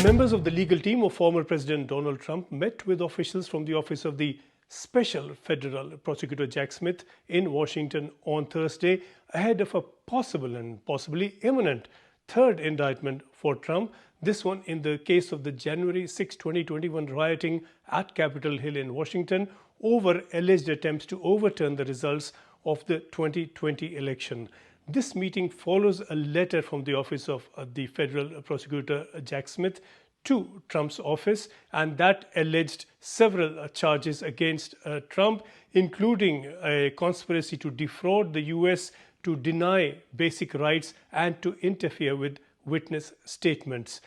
Members of the legal team of former President Donald Trump met with officials from the office of the Special Federal Prosecutor Jack Smith in Washington on Thursday ahead of a possible and possibly imminent third indictment for Trump, this one in the case of the January 6, 2021 rioting at Capitol Hill in Washington over alleged attempts to overturn the results of the 2020 election. This meeting follows a letter from the office of the federal prosecutor Jack Smith to Trump's office, and that alleged several charges against Trump, including a conspiracy to defraud the US, to deny basic rights, and to interfere with witness statements.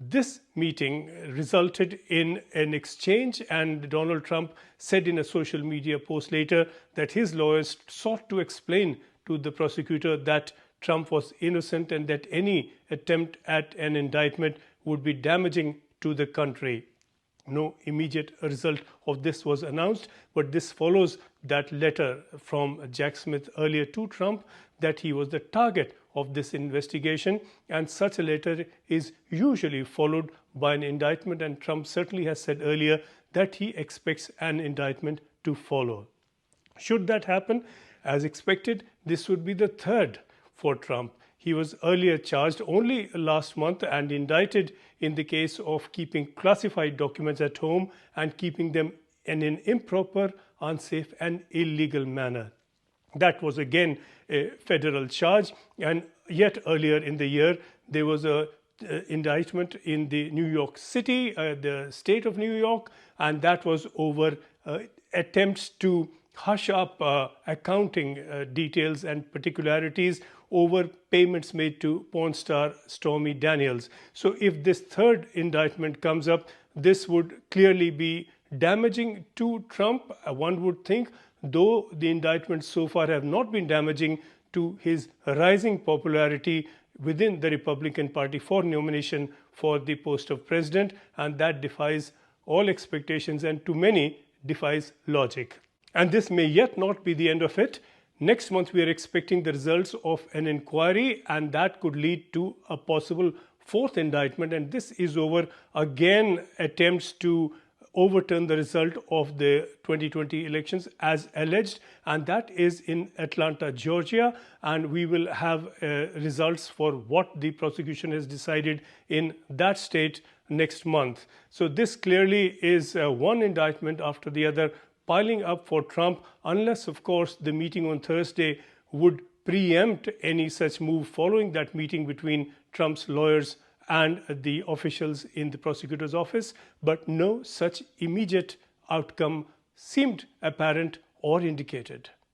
This meeting resulted in an exchange, and Donald Trump said in a social media post later that his lawyers sought to explain to the prosecutor that Trump was innocent and that any attempt at an indictment would be damaging to the country. No immediate result of this was announced, but this follows that letter from Jack Smith earlier to Trump that he was the target of this investigation, and such a letter is usually followed by an indictment, and Trump certainly has said earlier that he expects an indictment to follow. Should that happen, as expected, this would be the third for Trump. He was earlier charged only last month and indicted in the case of keeping classified documents at home and keeping them in an improper, unsafe, and illegal manner. That was again a federal charge, and yet earlier in the year there was a indictment in the New York City, the state of New York, and that was over attempts to hush up accounting details and particularities over payments made to porn star Stormy Daniels. So if this third indictment comes up, this would clearly be damaging to Trump, one would think, though the indictments so far have not been damaging to his rising popularity within the Republican Party for nomination for the post of president, and that defies all expectations and to many defies logic. And this may yet not be the end of it. Next month we are expecting the results of an inquiry, and that could lead to a possible fourth indictment, and this is over again attempts to overturn the result of the 2020 elections as alleged, and that is in Atlanta, Georgia, and we will have results for what the prosecution has decided in that state next month. So this clearly is one indictment after the other piling up for Trump, unless of course the meeting on Thursday would preempt any such move following that meeting between Trump's lawyers and the officials in the prosecutor's office, but no such immediate outcome seemed apparent or indicated.